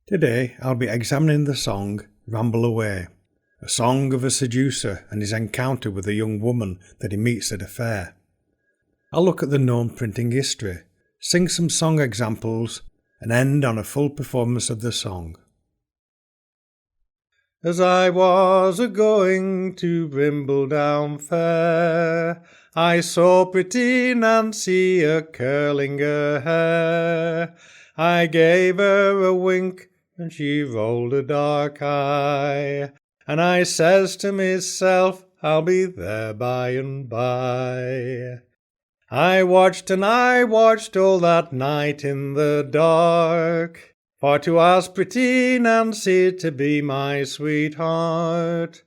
Today I'll be examining the song Rambleaway, a song of a seducer and his encounter with a young woman that he meets at a fair. I'll look at the known printing history, sing some song examples, and end on a full performance of the song. As I was a-going to Brimbledown fair, I saw pretty Nancy a-curling her hair. I gave her a wink, and she rolled a dark eye, and I says to myself, I'll be there by and by. I watched and I watched all that night in the dark, for to ask pretty Nancy to be my sweetheart.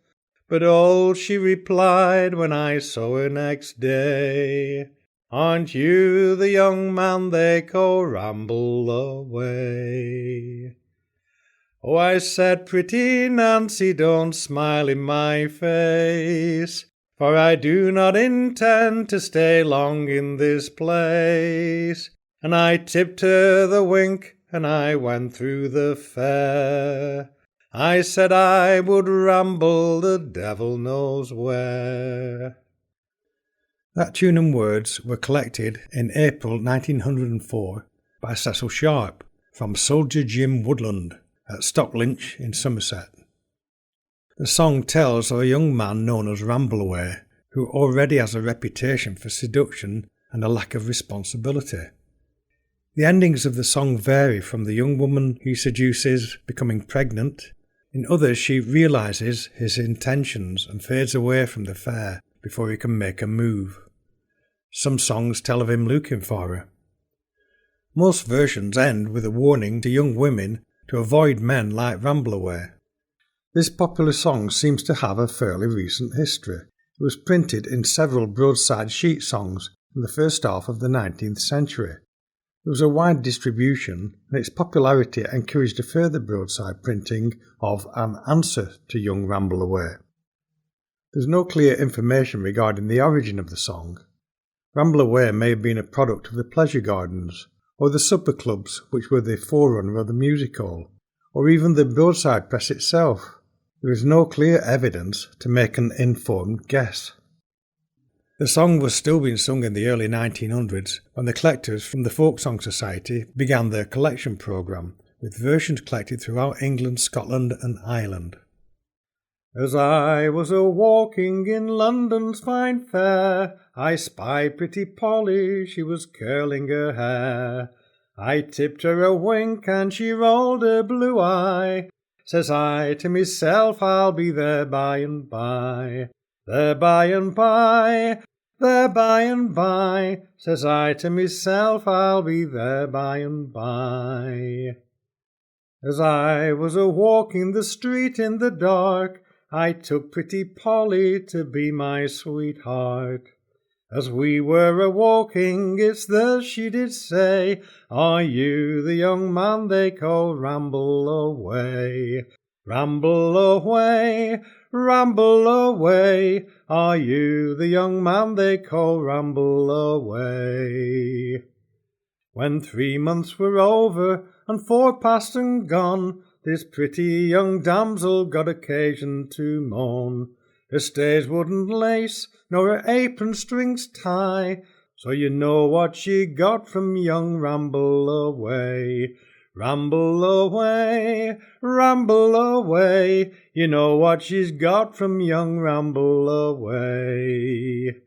But oh, she replied when I saw her next day, aren't you the young man they call Rambleaway? Oh, I said, pretty Nancy, don't smile in my face, for I do not intend to stay long in this place. And I tipped her the wink, and I went through the fair. I said I would ramble the devil knows where. That tune and words were collected in April 1904 by Cecil Sharp from Soldier Jim Woodland at Stocklynch in Somerset. The song tells of a young man known as Rambleaway, who already has a reputation for seduction and a lack of responsibility. The endings of the song vary from the young woman he seduces becoming pregnant. In others she realises his intentions and fades away from the fair before he can make a move. Some songs tell of him looking for her. Most versions end with a warning to young women to avoid men like Rambleaway. This popular song seems to have a fairly recent history. It was printed in several broadside sheet songs in the first half of the 19th century. There was a wide distribution, and its popularity encouraged a further broadside printing of An Answer to Young Rambleaway. There is no clear information regarding the origin of the song. Rambleaway may have been a product of the pleasure gardens, or the supper clubs which were the forerunner of the music hall, or even the broadside press itself. There is no clear evidence to make an informed guess. The song was still being sung in the early 1900s when the collectors from the Folk Song Society began their collection programme, with versions collected throughout England, Scotland and Ireland. As I was a-walking in London's fine fair, I spied pretty Polly, she was curling her hair. I tipped her a wink and she rolled her blue eye. Says I to myself, I'll be there by and by. There by and by, there by and by. Says I to myself, I'll be there by and by. As I was a-walking the street in the dark, I took pretty Polly to be my sweetheart. As we were a-walking, it's thus she did say, are you the young man they call Rambleaway? Rambleaway, Rambleaway, are you the young man they call Rambleaway? When 3 months were over and 4 past and gone, this pretty young damsel got occasion to moan. Her stays wouldn't lace, nor her apron strings tie, so you know what she got from young Rambleaway. Rambleaway, Rambleaway, you know what she's got from young Rambleaway.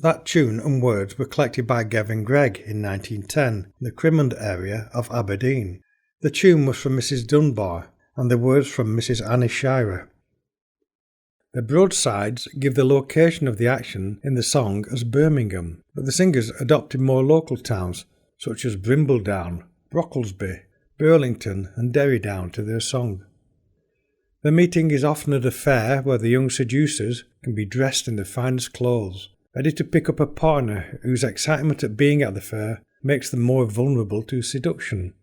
That tune and words were collected by Gavin Gregg in 1910 in the Crimond area of Aberdeen. The tune was from Mrs. Dunbar and the words from Mrs. Annie Shirer. The broadsides give the location of the action in the song as Birmingham, but the singers adopted more local towns such as Brimbledown, Brocklesby, Burlington and Derrydown to their song. The meeting is often at a fair where the young seducers can be dressed in the finest clothes, ready to pick up a partner whose excitement at being at the fair makes them more vulnerable to seduction.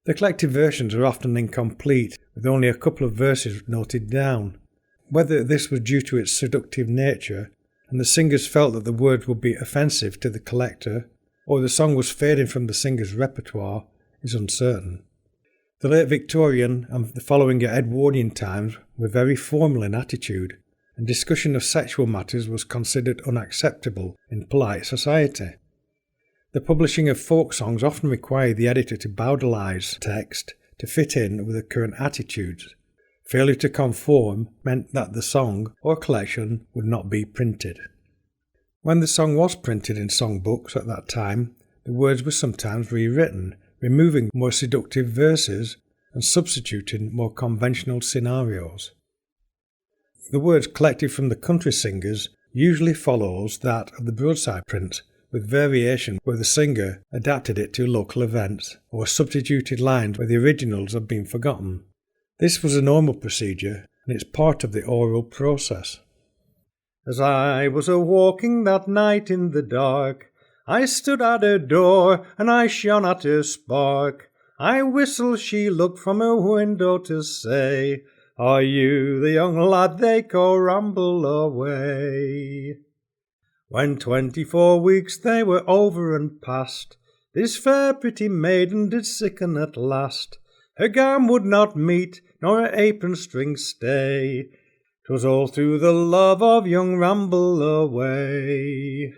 The collected versions are often incomplete, with only a couple of verses noted down. Whether this was due to its seductive nature and the singers felt that the words would be offensive to the collector, or the song was fading from the singer's repertoire, is uncertain. The late Victorian and the following Edwardian times were very formal in attitude, and discussion of sexual matters was considered unacceptable in polite society. The publishing of folk songs often required the editor to bowdilize text to fit in with the current attitudes. Failure to conform meant that the song or collection would not be printed. When the song was printed in songbooks at that time, the words were sometimes rewritten, removing more seductive verses and substituting more conventional scenarios. The words collected from the country singers usually follows that of the broadside print, with variation where the singer adapted it to local events or substituted lines where the originals had been forgotten. This was a normal procedure, and it's part of the oral process. As I was a-walking that night in the dark, I stood at her door, and I shone at her spark. I whistled, she looked from her window to say, "Are you the young lad they call Rambleaway?" When 24 weeks they were over and past, this fair pretty maiden did sicken at last. Her gown would not meet, nor her apron strings stay. 'Twas all through the love of young Rambleaway.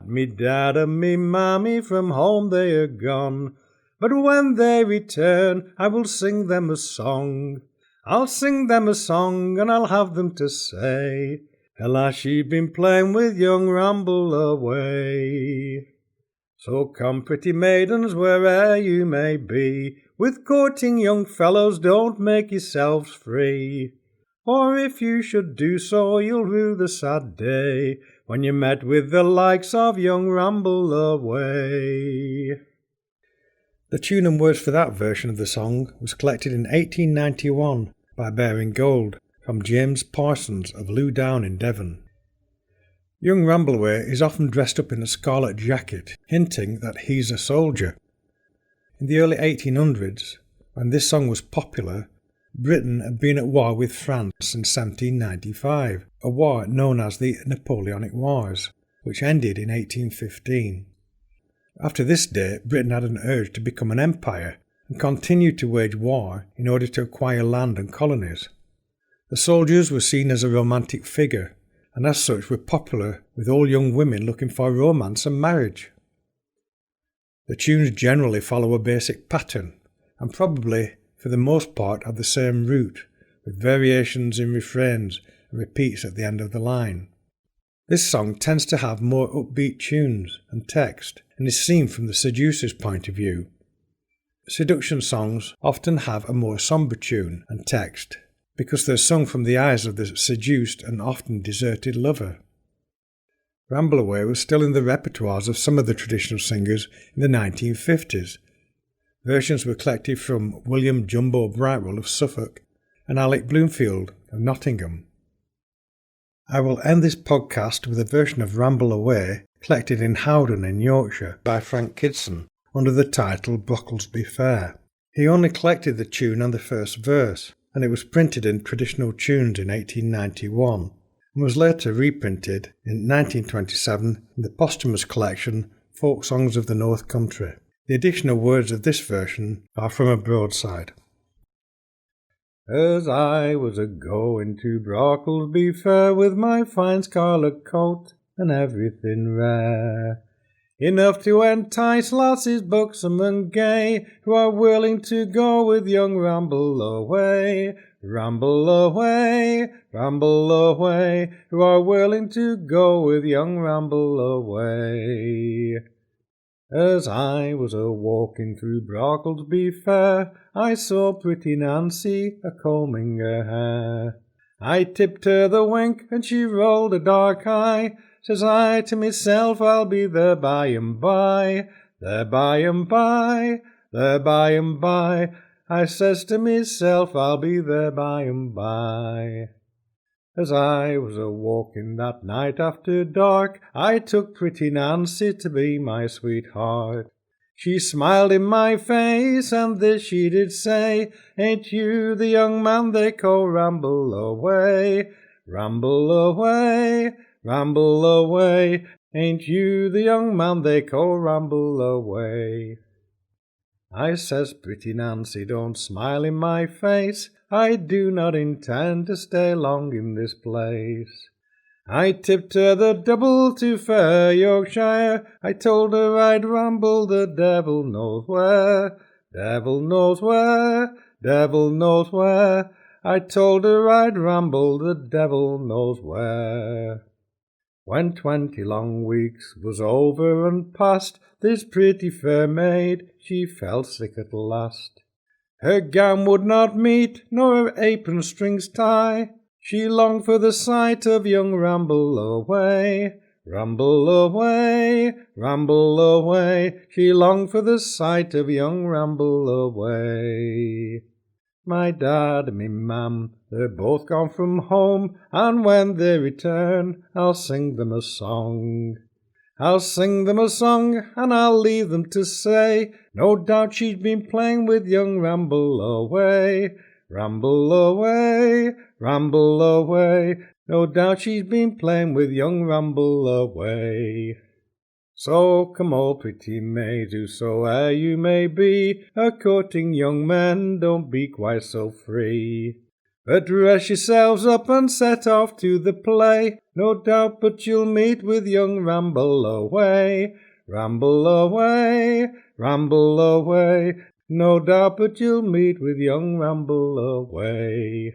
Me dad and me mammy from home they are gone, but when they return I will sing them a song. I'll sing them a song and I'll have them to say, "Ella, she's been playing with young Rambleaway." So come, pretty maidens, where'er you may be, with courting young fellows don't make yourselves free. For if you should do so, you'll rue the sad day when you met with the likes of young Rambleaway. The tune and words for that version of the song was collected in 1891 by Baring Gould from James Parsons of Lew Down in Devon. Young Rambleaway is often dressed up in a scarlet jacket, hinting that he's a soldier. In the early 1800s, when this song was popular, Britain had been at war with France since 1795, a war known as the Napoleonic Wars, which ended in 1815. After this date, Britain had an urge to become an empire and continued to wage war in order to acquire land and colonies. The soldiers were seen as a romantic figure, and as such were popular with all young women looking for romance and marriage. The tunes generally follow a basic pattern, and probably for the most part have the same root, with variations in refrains and repeats at the end of the line. This song tends to have more upbeat tunes and text, and is seen from the seducer's point of view. Seduction songs often have a more sombre tune and text, because they're sung from the eyes of the seduced and often deserted lover. Rambleaway was still in the repertoires of some of the traditional singers in the 1950s. Versions were collected from William Jumbo Brightwell of Suffolk and Alec Bloomfield of Nottingham. I will end this podcast with a version of Rambleaway collected in Howden in Yorkshire by Frank Kidson under the title Brocklesby Fair. He only collected the tune and the first verse, and it was printed in Traditional Tunes in 1891 and was later reprinted in 1927 in the posthumous collection Folk Songs of the North Country. The additional words of this version are from a broadside. As I was a-going to Brocklesby Fair with my fine scarlet coat and everything rare, enough to entice lasses buxom and gay, who are willing to go with young Rambleaway, Rambleaway, Rambleaway, who are willing to go with young Rambleaway. As I was a-walking through Brocklesby Fair, I saw pretty Nancy a-combing her hair. I tipped her the wink, and she rolled a dark eye. Says I to myself, I'll be there by and by, there by and by, there by and by. I says to myself, I'll be there by and by. As I was a-walking that night after dark, I took pretty Nancy to be my sweetheart. She smiled in my face, and this she did say, "Ain't you the young man they call Rambleaway? Rambleaway, Rambleaway, ain't you the young man they call Rambleaway?" I says, pretty Nancy, don't smile in my face, I do not intend to stay long in this place. I tipped her the double to fair Yorkshire, I told her I'd ramble the devil knows where, devil knows where, devil knows where, I told her I'd ramble the devil knows where. When 20 long weeks was over and past, this pretty fair maid, she fell sick at last. Her gown would not meet, nor her apron strings tie, she longed for the sight of young Rambleaway, Rambleaway, Rambleaway, she longed for the sight of young Rambleaway. My dad and me mam, they're both gone from home, and when they return, I'll sing them a song. I'll sing them a song, and I'll leave them to say, no doubt she's been playing with young Rambleaway, Rambleaway, Rambleaway, no doubt she's been playing with young Rambleaway. So come all pretty maids, whosoe'er you may be, a-courting young men, don't be quite so free. But dress yourselves up and set off to the play, no doubt but you'll meet with young Rambleaway, Rambleaway, Rambleaway, no doubt but you'll meet with young Rambleaway.